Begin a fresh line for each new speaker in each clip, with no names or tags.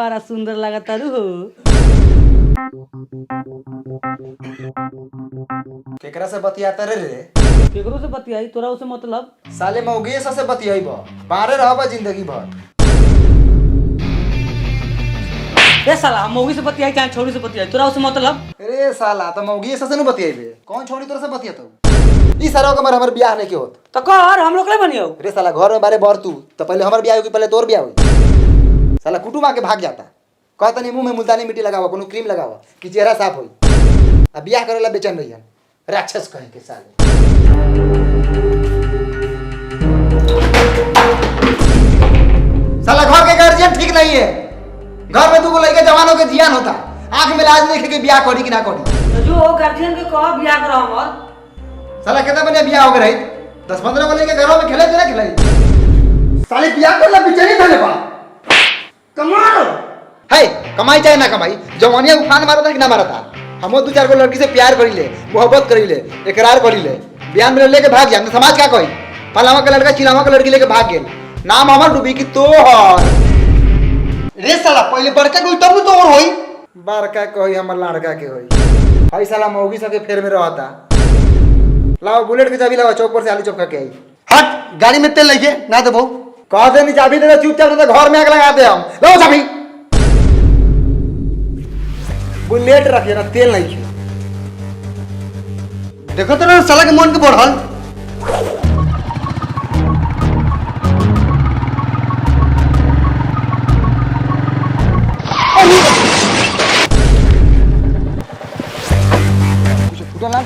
बड़ा सुंदर लगता रू हो।
केकरा से बतियाता रे?
केकरो से बतियाई, तोरा उसे मतलब?
साले मौगे से बतियाइब, पारे रहबा जिंदगी भर।
ए साला मौगी से बतियाई चाहे छोरी से बतियाई, तोरा उसे मतलब?
अरे साला त मौगी से न बतियाइबे, कौन छोड़ी तोरा से बतियातो? ई सारा के हमर बियाह नहीं के होत।
तो कर हम लोग ले बनियो।
रे साला घर में बारे बर तू, तो पहले हमर बियाह होई कि पहले तोर बियाह होई? साला कुटुम आके भाग जाता। कहता नहीं मुंह में मुल्तानी मिट्टी लगावा, कोनो क्रीम लगावा कि चेहरा साफ होई। अब बियाह करेला बेचैन रहियन, राक्षस कहे के साले। साला घर के गार्जियन ठीक नहीं है। घर में दूगो लड़के जवानों के ध्यान होता, आंख में लाज नहीं के बियाह करी कि ना करी।
तो जो गार्जियन के कह बियाह करो हमर।
साला कितना बने बियाह हो गए रही? 10-15 को लेके घरों में खेले थे ना खिलाई। साले बियाह करला बेचैनी धले बा। कमाल है, कमाई चाहे ना कमाई, जवानिया उफान मारता कि ना मारता। हमो 2-4 गो लड़की से प्यार करी ले, मोहब्बत करी ले, इकरार करी ले, बयान में लेके भाग जा। समाज क्या कही? फलावा का लड़का चिलावा का लड़की लेके भाग गेल, नाम हमर डूबी कि तोहर। रे साला पहले बड़का कोई तब तो और होई। बड़का कही हमर लड़का के होई। भाई साला मौगी सबके फेर में रहता। लाओ बुलेट के चाबी लाओ, चौक पर से आलू चौक खा के आई। हट, गाड़ी में तेल लेके ना देबो। कह दे नहीं चाबी दे दे, चुपचाप नहीं तो घर में आग लगा दे हम। लो चाबी। बुलेट रखिए ना, तेल नहीं है। देखो तो ना साला के मन के बढ़ल। कुछ फूटा ना।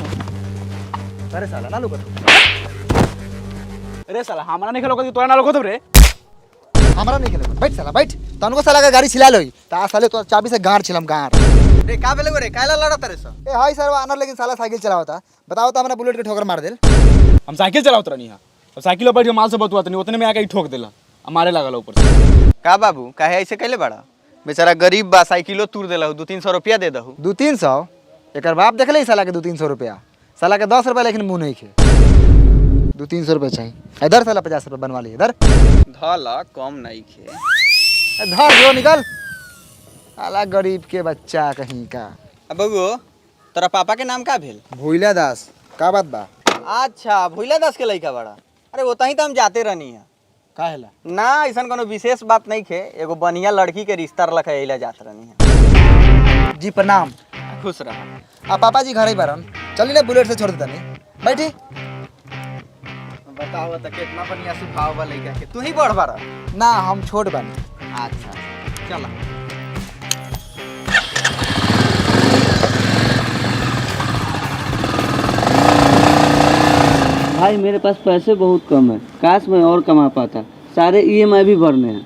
अरे साला ना लोग।
अरे साला हमारा नहीं खेलो कभी, तोरा ना लोग रे।
हमारा नहीं खेले। बैठ साला बैठ। तनको साला का गाड़ी छिला लोई। ता साले तो चाबी से गाड़ छिलम गाड़।
रे का बेले रे काला लड़ा तारे सा।
ए हाय सर आनर लेकिन साला साइकिल चलावता। बताओ तो हमरा बुलेट के ठोकर मार देल।
हम साइकिल चलावत रहनी है, अब साइकिल बैठ के माल से बतुआत नहीं, उतने में आके ठोक देला, हमारे लागल ऊपर से।
का बाबू काहे ऐसे कैले बड़ा? बेचारा गरीब बा, साइकिलो तूर देला, 200-300 रुपया दे दहु।
200-300 एकर बाप देखले साला के 200-300 रुपया। साला के 10 रुपया लेकिन मुंह नहीं खे। 200-300 रुपया चाहिए। इधर साला 50 रुपया बनवा ली इधर।
धला कम नहीं खे।
धर जो निकल। साला गरीब के बच्चा कहीं का।
अब बबू तोरा पापा के नाम का भेल?
भूला दास। का बात बा?
अच्छा भूला दास के लइका बड़ा। अरे ओतही तो हम जाते रहनी है।
काहेला?
ना ऐसन कोनो विशेष बात नहीं खे, एगो बढ़िया लड़की के रिश्ता रखा एला जात रहनी है।
जी प्रणाम।
खुश रहा।
आ पापा जी घर ही बारन। चली ना बुलेट से छोड़ देता नहीं। बैठी।
बताओ तो कितना बढ़िया स्वभाव बा लइका के। तू ही बढ़ बारा?
ना हम छोट बानी।
अच्छा चला।
भाई मेरे पास पैसे बहुत कम है, काश मैं और कमा पाता। सारे ईएमआई भी भरने हैं।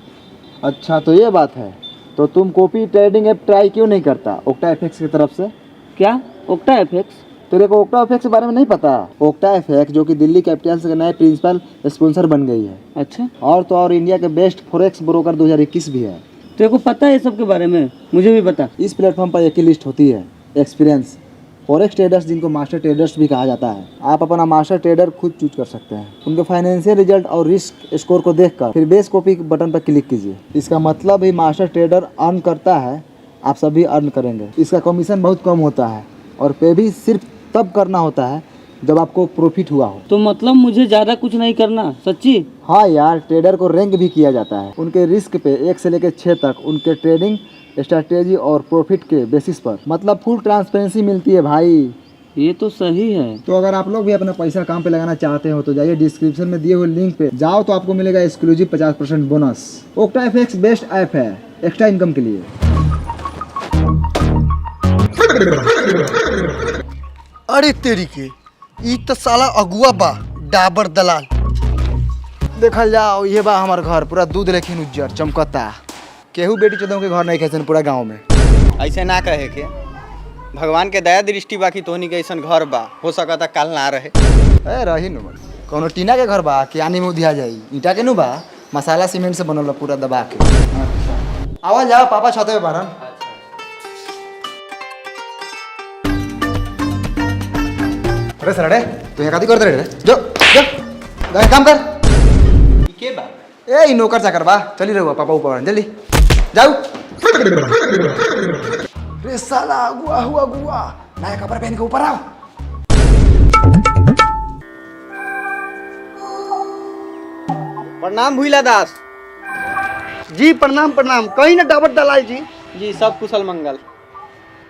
अच्छा तो ये बात है। तो तुम कॉपी ट्रेडिंग ऐप ट्राई क्यों नहीं करता ओक्टा एफएक्स की तरफ से?
क्या ओक्टा एफएक्स?
तेरे को ओक्टा एफएक्स के बारे में नहीं पता? ओक्टा एफएक्स जो कि दिल्ली कैपिटल्स के नए प्रिंसिपल स्पॉन्सर बन गई है।
अच्छा,
और तो और इंडिया के बेस्ट फॉरेक्स ब्रोकर 2021 भी है।
तेरे को पता है ये सब के बारे में? मुझे भी बता।
इस प्लेटफॉर्म पर एक ही लिस्ट होती है, एक्सपीरियंस फॉरेक्स ट्रेडर्स, जिनको मास्टर ट्रेडर्स भी कहा जाता है। आप अपना मास्टर ट्रेडर खुद चूज कर सकते हैं। उनके फाइनेंशियल रिजल्ट और रिस्क स्कोर को देखकर फिर बेस कॉपी बटन पर क्लिक कीजिए। इसका मतलब ही मास्टर ट्रेडर अर्न करता है, आप सभी अर्न करेंगे। इसका कमीशन बहुत कम होता है और पे भी सिर्फ तब करना होता है जब आपको प्रॉफिट हुआ हो।
तो मतलब मुझे ज़्यादा कुछ नहीं करना? सच्ची?
हाँ यार, ट्रेडर को रैंक भी किया जाता है उनके रिस्क पे 1 से लेकर 6 तक, उनके ट्रेडिंग स्ट्रैटेजी और प्रॉफिट के बेसिस पर। मतलब फुल ट्रांसपेरेंसी मिलती है भाई।
ये तो सही है।
तो अगर आप लोग भी अपना पैसा काम पे लगाना चाहते हो तो जाइए डिस्क्रिप्शन में दिए हुए लिंक पे जाओ, तो आपको मिलेगा exclusive 50% bonus. Octa FX best app है एक्स्ट्रा इनकम के लिए।
अरे तेरी के ई तो साला अगुआ बा, डाबर दलाल।
देखल जाओ ये बा हमार घर, पूरा दूध लेकिन उज्जर चमकता। केहू बेटी चौदह के घर नहीं कैसे पूरा गाँव में।
ऐसे ना कहे के, भगवान के दया दृष्टि बाकी तोहनी के ऐसा घर बा, हो सकता कल ना रहे।
ए रही नु कोनो टीना के घर बा कि आनी में उधिया जाई? ईटा के नु बा, मसाला सीमेंट से बनल पूरा दबा के। अच्छा आवाज जाओ, पापा छते पे बारन। अरे सर तू यहाँ काती करते रहे? जो जो काम कर।
के बा?
ए नौकर चाकर बा, चली रहो पापा ऊपर जल्दी जाऊ। रे साला अगुआ हुआ अगुआ, नया कपड़ा पहन के ऊपर आओ।
प्रणाम भूला दास।
जी प्रणाम प्रणाम। कहीं ना डाबर दलाल जी।
जी सब कुशल मंगल।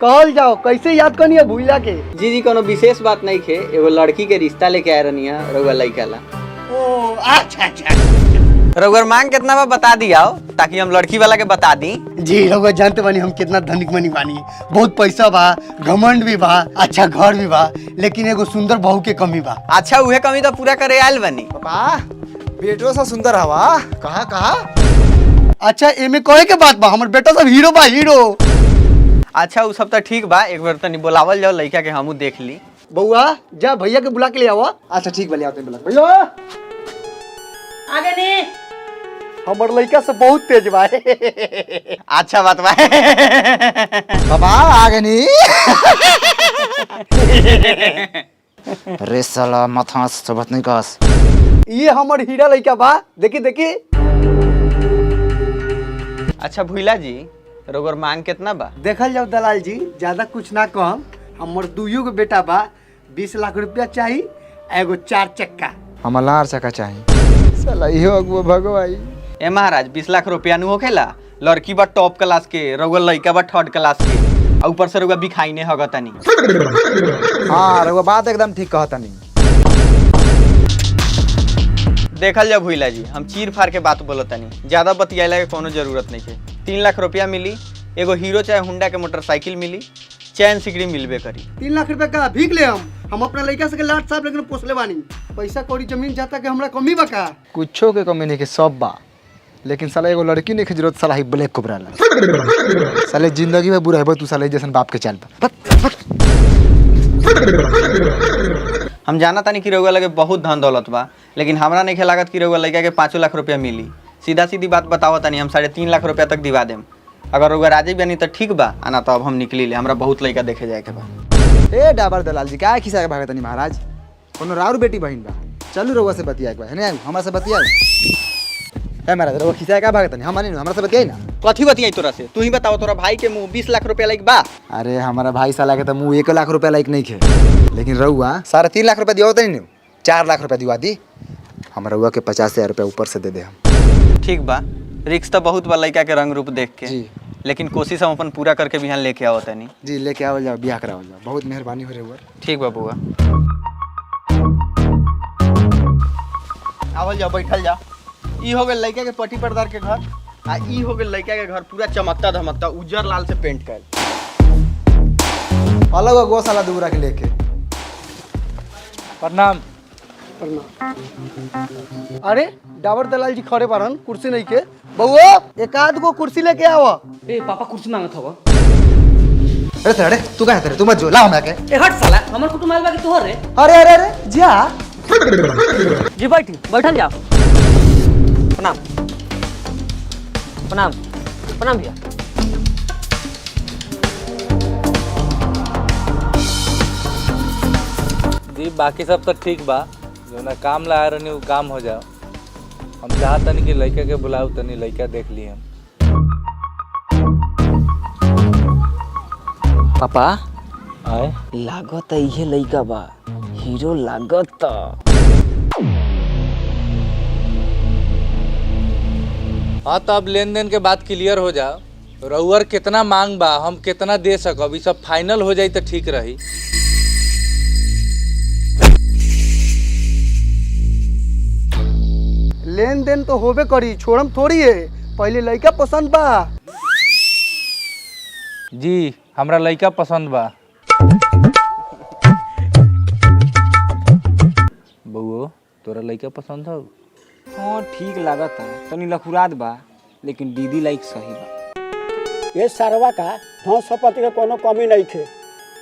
कहल जाओ कैसे याद करनी है भूला के?
जी कोनो विशेष बात नहीं खे, एगो लड़की के रिश्ता लेके आए रहनी है रउआ लइका ला।
ओ अच्छा अच्छा।
रउआ मांग कितना बा बता दिया ताकि हम लड़की वाला के बता दी।
जी रउआ जानते बानी हम कितना धनिक मनी बानी, बहुत पैसा बा, घमंड भी बा, अच्छा घर भी बा, लेकिन एगो सुंदर बहू के कमी बा।
अच्छा उहे कमी तो पूरा करे आयल बनी।
पापा बेटो सा सुंदर हवा कहाँ कहाँ?
अच्छा एमे कहे के बात बा, हमर बेटा सब हीरो बा हीरो।
अच्छा उ सब तो ठीक बा, एक बार तनी बुलावल जाओ लइका के हमहू देख ली।
बउआ जा भैया के बुला के ले आवा।
अच्छा ठीक बा, ले आओ बुला भैया।
आगे नहीं
हमर लइका सब बहुत तेज बा।
अच्छा बात बा।
पापा आगे नहीं। रे साला माथा से बात नहीं कस।
ये हमर हीरा लइका बा, देखी देखी।
अच्छा भूला जी रउआ मांग कितना बा?
देखल जाओ दलाल जी, ज्यादा कुछ ना कम, हमर दुइयो के बेटा बा, 20 लाख रुपया चाहिए, एगो 4 चक्का।
हमार लार चक्का चाहिए। साला इहो अगुआ भगवाई।
ए महाराज 20 लाख रुपया नु होखेला? लड़की बा टॉप क्लास के, रउआ लइका बा थर्ड क्लास के, और ऊपर से रउआ बिखाई ने हगतनी।
हाँ रउआ बात एकदम ठीक कहता नहीं।
देखल जाओ भूला जी, हम चीर फाड़ के बात बोलतनी, ज्यादा बतियाला के कोनो जरूरत नहीं है। 3 लाख रुपया मिली, एगो हीरो चाहे हुंडा के मोटरसाइकिल मिली, चैन सिकड़ी मिलबे करी।
3 लाख रुपया का भीख ले हम अपना लइका से के लाट साहब लेकिन पोसले बानी। पैसा कौड़ी जमीन जाता के हमरा कमी बा का?
कुछो के कमी नहीं के, सब बा, लेकिन साला एगो लड़की नहीं के जरूरत। साला ही ब्लैक कोबरा ला। साले जिंदगी में बुरा है तू साले जैसन बाप के चाल पर।
हम जाना तानी कि रउआ लगे बहुत धन दौलत बा, लेकिन हमरा नहीं लागत कि रउआ लइका के 5 लाख रुपया मिली। सीधा सीधी बात बताओ तानी, हम 3.5 लाख रुपया तक दिवा देम। अगर रउआ राजी बनी तो ठीक बा, आना तो अब हम निकली ले, हमरा बहुत लइका देखे जाए के बा।
ए डाबर दलाल जी क्या खिसा के भागतनी महाराज? कोनो राउर बेटी बहिन बा, चलू रउआ से बतिया के बा। है हमरा से बतियाई। है महाराज रउआ खिसा के भागतनी, हम मानी हमरा से बतियाई ना।
कथी बतियाई तोरा से? तू ही बताओ, तोरा भाई के मुंह 20 लाख रुपया लाइक बा?
अरे हमारा भाई साला के तो मुँह 1 लाख रुपया लायक नहीं खे, लेकिन रउआ 3.5 लाख रुपया दिया नहीं, 4 लाख रुपया दिवा दी। हम रउआ के 50,000 रुपया ऊपर से दे दे हम।
ठीक बा, रिक्स तो बहुत बा लइका के रंग रूप देख के
जी।
लेकिन कोशिश हम अपन पूरा करके बिहान लेके आओ तनी।
जी लेके आवल जाओ, बियाह करावल जाओ। बहुत मेहरबानी हो रउआ।
ठीक बा बुआ, आवल जाओ, बैठल जाओ। ई हो गेल लइका के पट्टी पर्दार के घर, आ ई हो गेल लइका के घर पूरा चमकता धमकता उज्जर लाल से पेंट कैल।
अलग अगुआ साला दूरा के लेके।
प्रणाम।
अरे डाबर दलाल जी खड़े बारन, कुर्सी नहीं के। बउआ एक आध गो कुर्सी लेके आवा।
ए पापा कुर्सी मांगत हवा।
अरे तू कहाँ तेरे, तू मत जो, ला हमरा के।
ए हट साला, हमर कुटुंब आइल बा कि तोहर रे?
अरे अरे अरे जा।
जी बैठल जाओ। प्रणाम प्रणाम प्रणाम भैया।
जी बाकी सब तो ठीक बा, जो ना काम ला रहनी वो काम हो जाओ। हम चाहतनी कि लड़का के बुलाऊ, तनी लड़का देख ली हम।
पापा
आए
लागत इहे लइका बा, हीरो लागत।
हाँ तो अब लेन देन के बात क्लियर हो जाओ, रउअर कितना मांग बा, हम कितना दे सकब, ई सब फाइनल हो जाई तो ठीक रही।
लेन देन तो होबे करी, छोड़म थोड़ी है, पहले लइका पसंद बा।
जी हमरा लड़का पसंद बा। बउओ तोरा लड़का पसंद हो?
हाँ ठीक लागत है, तनी लखुरात बा, लेकिन दीदी लाइक सही बा।
ये सरवा का धन संपत्ति के कोनो कमी नहीं थे,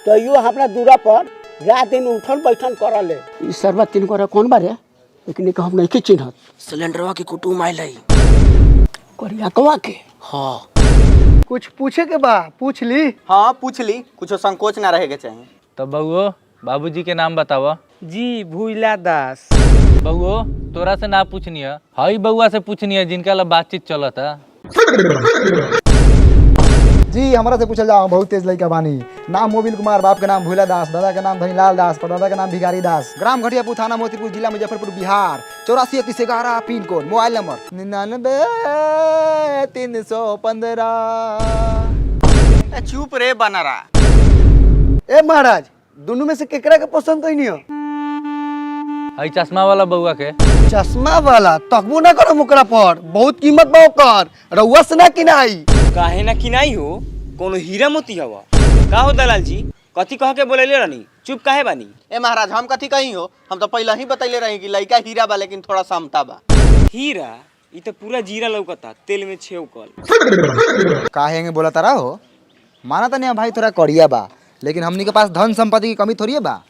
तो यो हमरा दूरा पर रात दिन उठन बैठन करले। ई सरवा तीन को कौन बारे, लेकिन एक हम नहीं चिन्हत।
सिलेंडरवा के कुटुंब आइल है।
करियाकवा के?
हाँ
कुछ पूछे के बा, पूछ ली।
हाँ पूछ ली, कुछ संकोच ना रहे के चाहिए।
तो बउओ बाबूजी के नाम बतावा।
जी भूला दास।
बउओ तोरा से ना पूछनी है, हई बउआ से पूछनी है जिनका ला बातचीत चलता।
जी हमारा से पूछल जाओ, बहुत तेज लड़का बानी। नाम मोबिल कुमार, बाप के नाम भूला दास, दादा के नाम धनीलाल दास, परदादा के नाम भिखारी दास। ग्राम घटियापुर, थाना मोतीपुर, जिला Muzaffarpur, Bihar. 843111 pin code. Mobile number 99 315।
चुप रे बनारा।
ए महाराज, दोनों में से केकरा के पसंद कइनी हो?
हई चश्मा वाला बउआ के।
चश्मा वाला तकबो ना करो ओकरा पर, बहुत कीमत बा ओकर, रउआ से ना किनाई।
काहे ना किनाई हो, कोनो हीरा मोती हवा का हो दलाल जी? कथी कह के बोलेले रहनी, चुप काहे बानी?
ए महाराज हम कथी कही हो, हम तो पहले ही बतैले रही कि लड़का हीरा बा लेकिन थोड़ा समता बा।
हीरा ई तो पूरा जीरा लौकता, तेल में छेवकल।
काहे बोला तारा हो? माना तो नहीं भाई, थोड़ा करिया बा, लेकिन हमनी के पास धन संपत्ति की कमी थोड़ी है बा।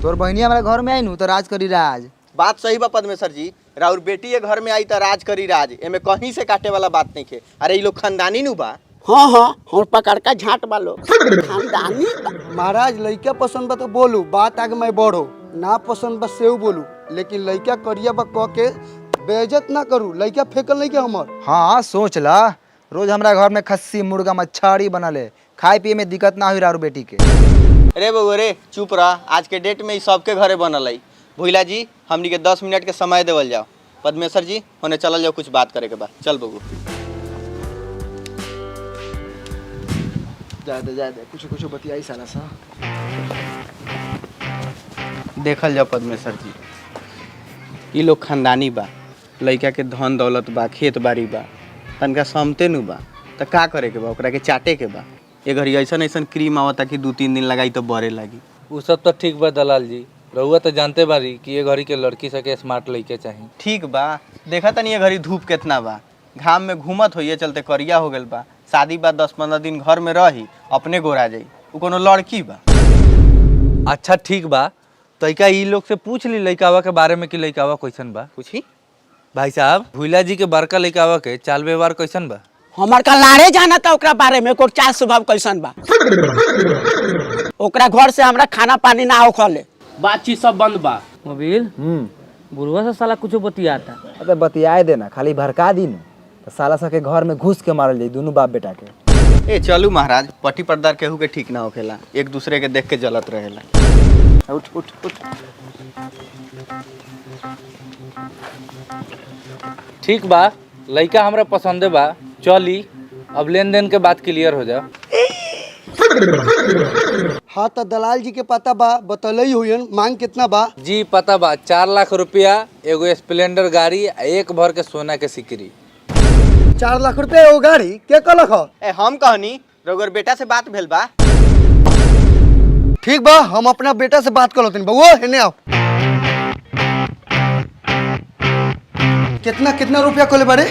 तोर बहनी हमारे घर में आई नु तो राज करी राज।
बात सही बा पद्मेश्वर जी, राउर बेटी ये घर में आई तो राज करी राज, एमे कहीं से काटे वाला बात नहीं है। अरे ये लोग खानदानी नु बा।
हाँ हाँ, और पकड़ का झाट वालो खानदानी बा।
महाराज लड़का पसंद बा तो बोलू, बात आगे मैं बढ़ो। ना पसंद बा सेव बोलू, लेकिन लड़का करिया बा कह के बेइज्जत ना करू। लड़का फेकल नहीं के हमर।
हाँ सोच ला, रोज हमारा घर में खस्सी मुर्गा मच्छाड़ी बनले, खाए पिए में दिक्कत ना हुई रारू बेटी के।
अरे बउआ रे चुप रह, आज के डेट में ई सबके घरे बनल है। भोला जी हमनी के 10 मिनट के समय देवल जाओ। पद्मेश्वर जी होने चलल जाओ, कुछ बात करे के बाद। चल बबू
जा दे कुछ बतियाई साला सा।
देखल जाओ पद्मेश्वर जी, ये लोग खानदानी बा, लड़का के धन दौलत बा, खेत बाड़ी बा, तनका समते नु बा, तो का करे के बा, ओकरा के चाटे के बा। ये घड़ी ऐसा क्रीम आवता कि 2-3 दिन लगाई तो बड़े लगी।
वो सब तो ठीक बा दलाल जी, रउआ तो जानते बारी कि ये घड़ी के लड़की सके स्मार्ट लड़के चाहिए।
ठीक बा, देखा तनी ये घड़ी धूप कितना बा, घाम में घूमत हो, ये चलते करिया हो गल बा। शादी बा 10-15 दिन घर में रही, अपने गोरा जाई। वो कोनो लड़की बा।
अच्छा ठीक बा, तो क्या ई लोग से पूछ ली लड़कावा के बारे में कि लड़कावा कैसन बा।
पूछी
भाई साहब, भूला जी के बड़का लड़कावा के चाल व्यवहार कैसन बा?
हमार का लारे जाना था ओकरा बारे में, ओकर चाल स्वभाव कैसन बा। ओकरा घर से हमरा खाना पानी ना होखले,
बातचीत सब बंद बा। मोबिल बुढ़वा से साला कुछ बतियाता।
अबे बतियाए देना, खाली भड़का दी न तो साला सा के घर में घुस के मारल जाई दोनों बाप बेटा के।
ए चलू महाराज, पट्टी पर्दार केहू के ठीक ना होखेला, एक दूसरे के देख के जलत रहेला। उठ उठ उठ।
ठीक बा, लड़का हमरा पसंदे बा, चली अब लेन देन के बात क्लियर हो जाओ।
हाँ तो दलाल जी के पता बा, बतलई हुई मांग कितना बा?
जी पता बा, 4 लाख रुपया, एगो स्प्लेंडर गाड़ी, एक भर के सोना के सिकरी।
4 लाख रुपया एगो गाड़ी के कहलक ह?
ए हम कहनी रउर बेटा से बात भेल बा।
ठीक बा, हम अपना बेटा से बात कर लेते हैं। बउआ हेने आओ। कितना कितना रुपया कहले बारे?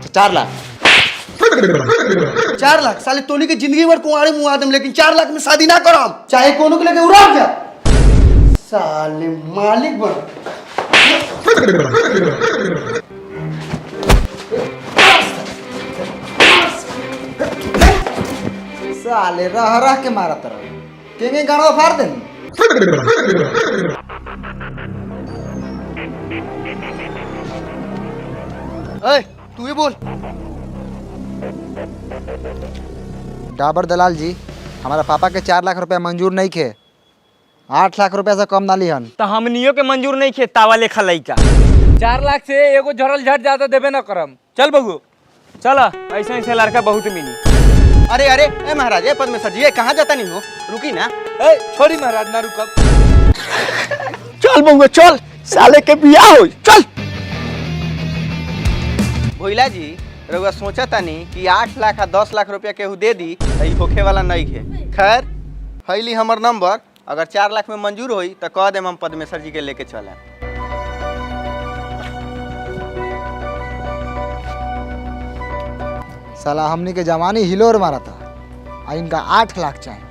4 लाख।
4 लाख? साले तोनी के जिंदगी भर कुंवारे मुआ देम, लेकिन 4 लाख में शादी ना करम, चाहे कोनो के लेके उड़ा जा। साले मालिक बन।
साले रह रह के मारत रह केंगे गाड़वा फाड़ देनी।
ए तू ही बोल।
डाबर दलाल जी, हमारा पापा के 4 लाख रुपया मंजूर नहीं खे, 8 लाख रुपया से कम ना लिहन।
तो हमनियो के मंजूर नहीं खे, तावा लेखा लइका।
4 लाख से एगो झरल झट ज्यादा देबे न करम। चल बगू,
चला, ऐसे ऐसे लड़का बहुत मिली।
अरे अरे ए महाराज, ए पद्मेश्वर जी, कहाँ जाता नहीं हो, रुकी ना।
ए छोड़ी महाराज, ना रुकब।
चल बउआ चल, साले के बियाह हो चल।
भोला जी रउआ सोचा तानी कि 8 लाख आ 10 लाख रुपया केहू दे दी तो ई होखे वाला नहीं है। खैर फैली हमर नंबर, अगर 4 लाख में मंजूर होई तो कह देम हम पद्मेश्वर जी के लेके चले।
साला हमनी के जवानी हिलोर मारा था, आ इनका 8 लाख चाहिए।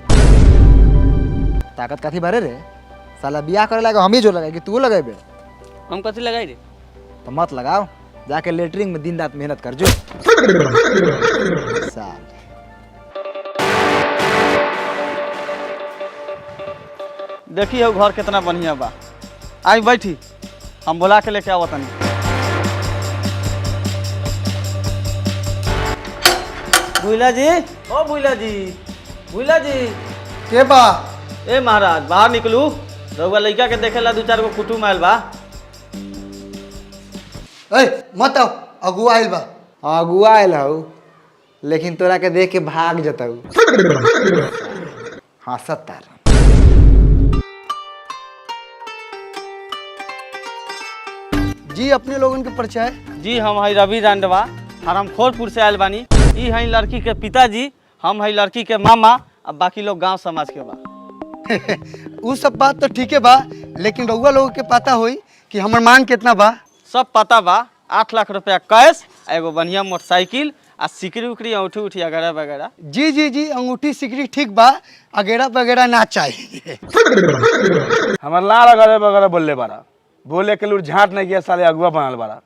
ताकत कथी भरे रे? साला बियाह करे लगा हम ही जो लगाए कि तू लगाए?
हम कथी लगाई रे?
तो मत लगाओ, जाके लेटरिंग में दिन रात मेहनत कर जो। साल
देखिए घर कितना बढ़िया बा। आई बैठी, हम बुला के लेके आवत तनी।
भूला जी, ओ भूला जी, भूला जी।
के बा?
ए महाराज बाहर निकलू, रउआ लइका के देखेला 2-4 गो कुटुम आयल बा।
ए मत आओ, अगुआ आइल बा।
अगुआ आयल हऊ, लेकिन तोरा के देख के भाग जताऊ। हाँ सत्तर।
जी अपने लोगन के परिचय?
जी हम है रवि रांडवा, हरमखोरपुर से आयल बानी। ई है लड़की के पिताजी, हम है लड़की के मामा, अब बाकी लोग गांव समाज के बा।
उ सब बात तो ठीक है बा, लेकिन रउआ लोगों के पता होई कि हमर मांग कितना बा?
सब पता बा। 8 लाख रुपया कैश, एगो बढ़िया मोटरसाइकिल आ सिकरी उकरी औठी उठी वगैरह वगैरह।
जी जी जी, अंगूठी सिकरी ठीक बा, अगेरा वगैरह ना चाहिए।
हमार लाल अगरे बगरे बोलले बारा, बोले के लूर झाट नहीं किया, साले अगुआ बनल बारा।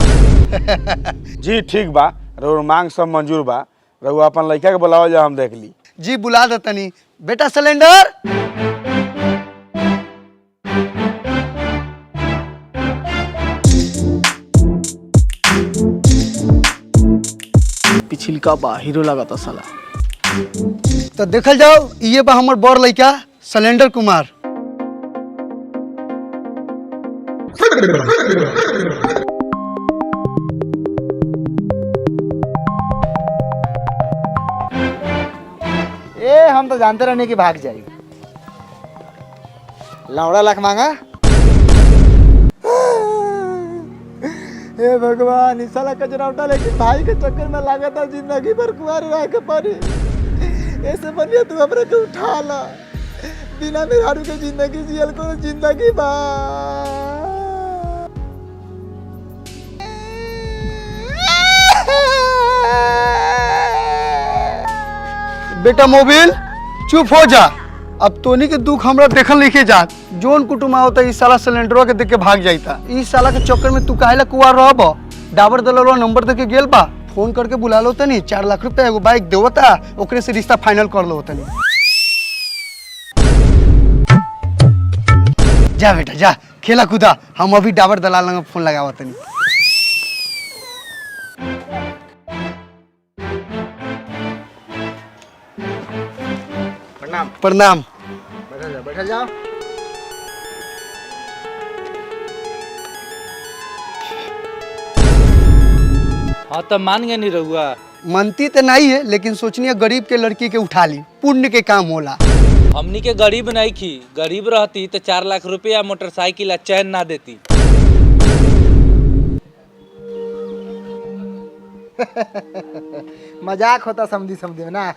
जी ठीक बा, रउर मांग सब मंजूर बा, रउआ अपन लड़का के बुलाओ जा, हम देख ली।
जी बुला देतनी। बेटा सिलेंडर।
पिछिलका बा, हीरो लगा था साला।
तो देखल जाओ, ये बा हमर बड़ लड़का सिलेंडर कुमार।
ए हम तो जानते रहने की भाग जाएगी। लौड़ा लाख मांगा।
हे भगवान, इस साला कचरा उठा, लेकिन भाई के चक्कर में लगा था जिंदगी भर कुआर रह के पड़ी। ऐसे बनिया तू हमरा के उठा ला, बिना मेहरारू के जिंदगी जियल को जिंदगी बा। बेटा मोबिल चुप हो जा, अब तोनी के दुख हमरा देखल लिखे जा। जोन कुटुम होता इस साला सिलेंडरवा के देख के भाग जाता। इस साला के चक्कर में तू काहेला कुआर रहब? डाबर दलवा नंबर दे के गेल बा, फोन करके बुला लो तनी। 4 लाख रुपया एगो बाइक देवता, ओकरे से रिश्ता फाइनल कर लो तनी। जा बेटा जा, खेला कूदा, हम अभी डाबर दलाल लंग फोन लगावा तनी।
प्रणाम।
प्रणाम।
बैठा जाओ।
हाँ तो मान गए नहीं रहुआ।
मनती तो नहीं है, लेकिन सोचनी गरीब के लड़की के उठा ली, पुण्य के काम होला।
हमनी के गरीब नहीं थी, गरीब रहती तो 4 लाख रुपया मोटरसाइकिल आ चैन ना देती।
मजाक होता समझी समझी में ना।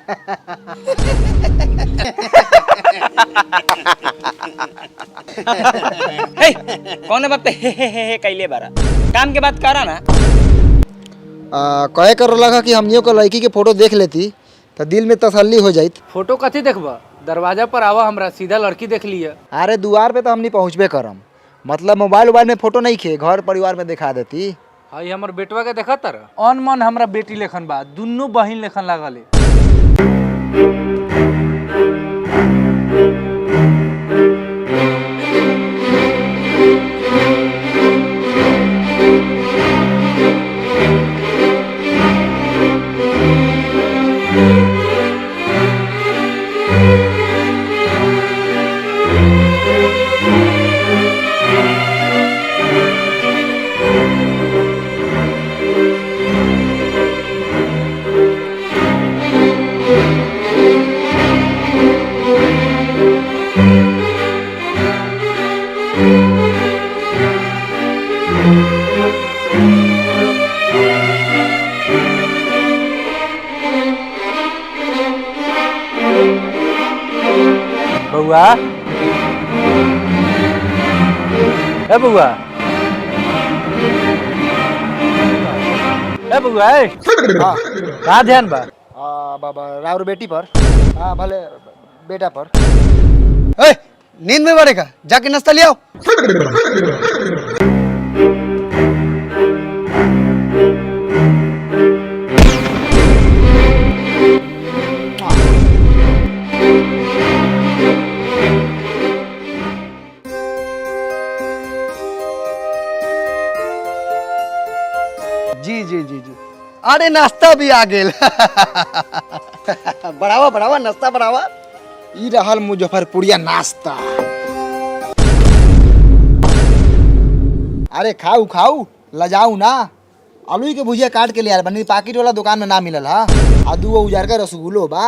हे, कौन बात पे हे कैले बारा? काम के बात करा ना।
कहे कर लगा कि हमनियों को लड़की के फोटो देख लेती तो दिल में तसल्ली हो जाती।
फोटो कथी देखबा? दरवाजा पर आवा, हमरा सीधा लड़की देख लिया।
अरे दुआर पे तो हमनी पहुँचबे करम, मतलब मोबाइल में फोटो नहीं खे, घर परिवार में दिखा देती।
हाई हमर बेटवा के देखा तर अन मन हमरा बेटी लेखन बा, दुनू बहिन लेखन लागल। बउआ, ए बउआ, ए बउआ, कहाँ ध्यान बा?
बाबा राउर बेटी पर। हाँ भले बेटा पर।
ए, नींद में बढ़ेगा, जाके नाश्ता ले आओ। जी जी जी जी, अरे नाश्ता भी आ गेल।
बढ़ावा बढ़ावा नाश्ता बढ़ावा। ई रहल मुजफ्फरपुरिया नाश्ता। अरे खाऊ खाऊ लजाऊ ना। आलू के भुजिया काट के ले यार बनी पाकिट वाला दुकान में ना मिलल हा। आ 2 उजार का रसगुल्लो बा।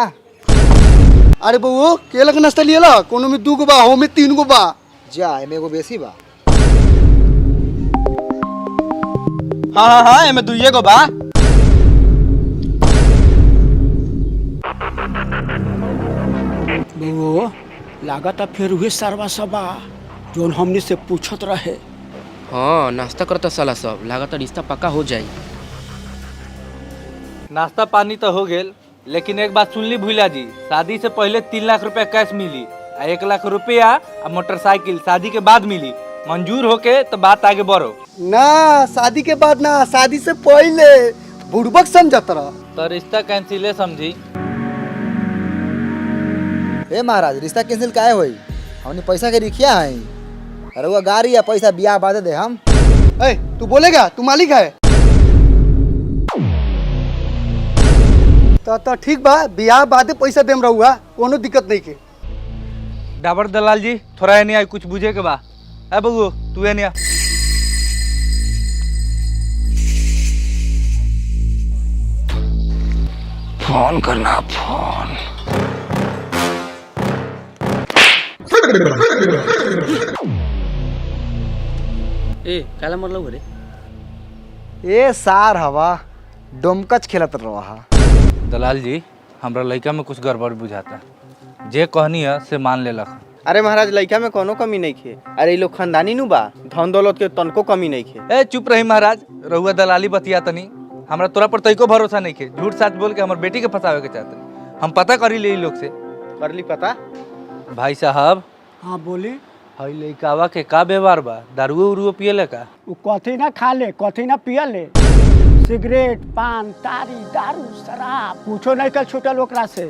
अरे बउओ केला के नाश्ता लियला कोनो में 2 गो बा हो में 3 गो बा।
जा एमे एगो बेसी बा।
हाँ एमे 2 गो बा।
बउओ लागत फिर हुए सरवा सबा जोन हमने से पूछत रहे।
हाँ नाश्ता करता साला सब लागत रिश्ता पक्का हो जाई।
नाश्ता पानी तो हो गेल, लेकिन एक बात सुनली भूला जी, शादी से पहले 3 लाख रुपया कैश मिली आ 1 लाख रुपया आ मोटरसाइकिल शादी के बाद मिली। मंजूर होके तो बात आगे बढ़ो।
ना शादी के बाद ना, शादी से पहले बुड़बक समझत रह।
तो रिश्ता कैंसिले समझी।
ए महाराज रिश्ता कैंसिल काहे होई? हमने पैसा के रिखिया है। अरे वो गाड़ी या पैसा बियाह बाद दे हम।
ए तू बोलेगा? तू मालिक है। तो ठीक बा बियाह बादे पैसा देम रहुआ, कोनो दिक्कत नहीं के।
डाबर दलाल जी थोड़ा एने आई, कुछ बुझे के बा। ए बबू तू एने आ।
फोन करना फोन।
ए काला मरलो घरे।
ए सार हवा डोमकच खेलत रहा।
दलाल जी हमरा लड़का में कुछ गड़बड़ बुझाता। जे कहनी है से मान लेलक।
अरे महाराज लड़का में कोनो कमी नहीं खे। अरे लोग खानदानी नु बा, धन दौलत के तनको कमी नहीं खे।
ए चुप रही महाराज, रहुआ दलाली बतिया तनी। हमरा तोरा पर तइको भरोसा नहीं खे। झूठ साच बोल के हमर बेटी के फंसावे के चाहते। हम पता करी ले इ लोग से।
कर ली पता?
भाई साहब
हाँ बोली।
हई लइकावा के का व्यवहार बा? दारू उरू पियले का?
वो कथी ना खा ले, कथी ना पिया ले। सिगरेट, पान, तारी, दारू, शराब कुछो नहीं कर छूटल ओकरा से।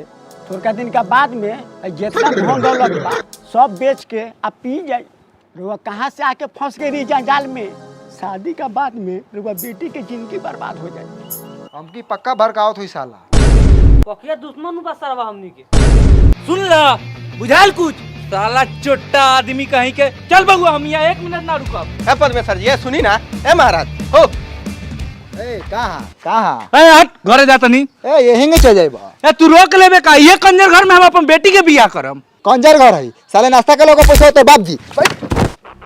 थोड़ा दिन का बाद में जितना धन दौलत बा सब बेच के आ पी जाए। रुआ कहाँ से आके फंस गई रही जंजाल में। शादी का बाद में रुआ बेटी के जिंदगी बर्बाद हो जाए।
हमकी पक्का भड़कावत हुई साला।
पकिया दुश्मन बा सरवा हमनी के।
सुन ला बुझाल कुछ? साला चोट्टा आदमी कहीं के। चल बबुआ हम यहाँ 1 मिनट ना रुकब।
ए परमेश्वर जी ये सुनी ना। ए महाराज हो
ए कहाँ कहाँ?
ए हट घरे जा तनी।
ए यहीं चल जाइबा।
ए तू रोक लेबे का? ये कंजर घर में हम अपन बेटी के बियाह करम।
कंजर घर है साले नाश्ता के लोगों पैसा होते बाप जी।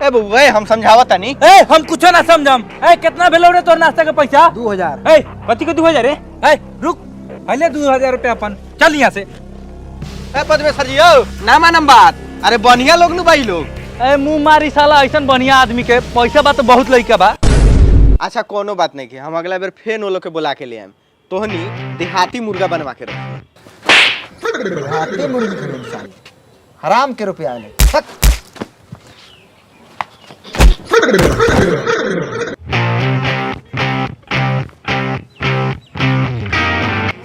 ए बउआ हम समझावत तनी।
ए हम कुछो ना समझम। ए कितना भेलो रे तोर नाश्ता के पैसा?
2000।
ए कथी के 2000 रे? ए रुक पहले 2000 रुपया अपन। चल यहाँ से।
ए परमेश्वर जी हो ना मानम बात। अरे बढ़िया लोग नु भाई लोग।
ए मुंह मारी साला ऐसन बढ़िया आदमी के पैसा बा तो बहुत लइका बा।
अच्छा कोनो बात नहीं के, हम अगला बार फेन वो लोग के बुला के ले आएम। तोहनी देहाती मुर्गा बनवा के रख।
हाथी मुर्गी खरीद साले हराम के रुपया आले।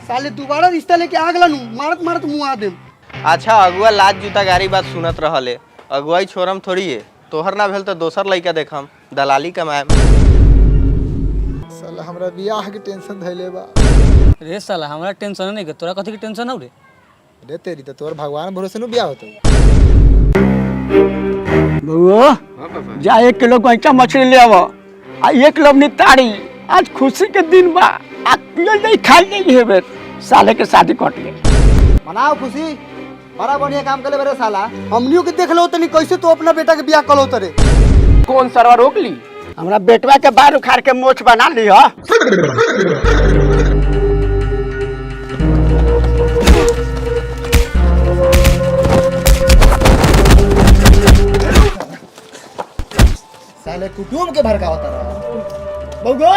साले दोबारा रिश्ता लेके आ गला नु, मारत मारत मुंह आ देम।
अच्छा अगुआ लाज जूता गाड़ी बात सुनत रहले। अगुआई छोरम थोड़ी है। तोहर ना भेल तो दोसर लइका देखम, दलाली कमाएम।
साला हमरा बियाह के टेंशन धइले बा।
रे साला हमरा टेंशन नहीं के, तोरा कथी के टेंशन हौ रे?
रे तेरी तो तोर भगवान भरोसे नु बियाह होतो।
बउओ जा 1 किलो गैंचा मछली ले आवो आ 1 किलो तारी। आज खुशी के दिन बा। आ पियल नहीं खाई नहीं हेबे। साले के शादी कट गई।
मनाओ खुशी। बड़ा बढ़िया काम करे बरे साला।
हमनियों के देख लो तनी कैसे तो अपना बेटा के बियाह कलो तरे।
कौन सरवा रोक ली? हमरा बेटवा के बाल उखाड़ के मोछ बना ली ह।
साले कुटुम के भड़कावत रहा।
बउगो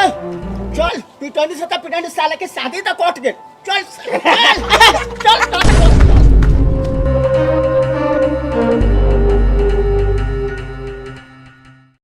चल पिटानी से पिटानी साले के शादी तक कट गए। चल चल चल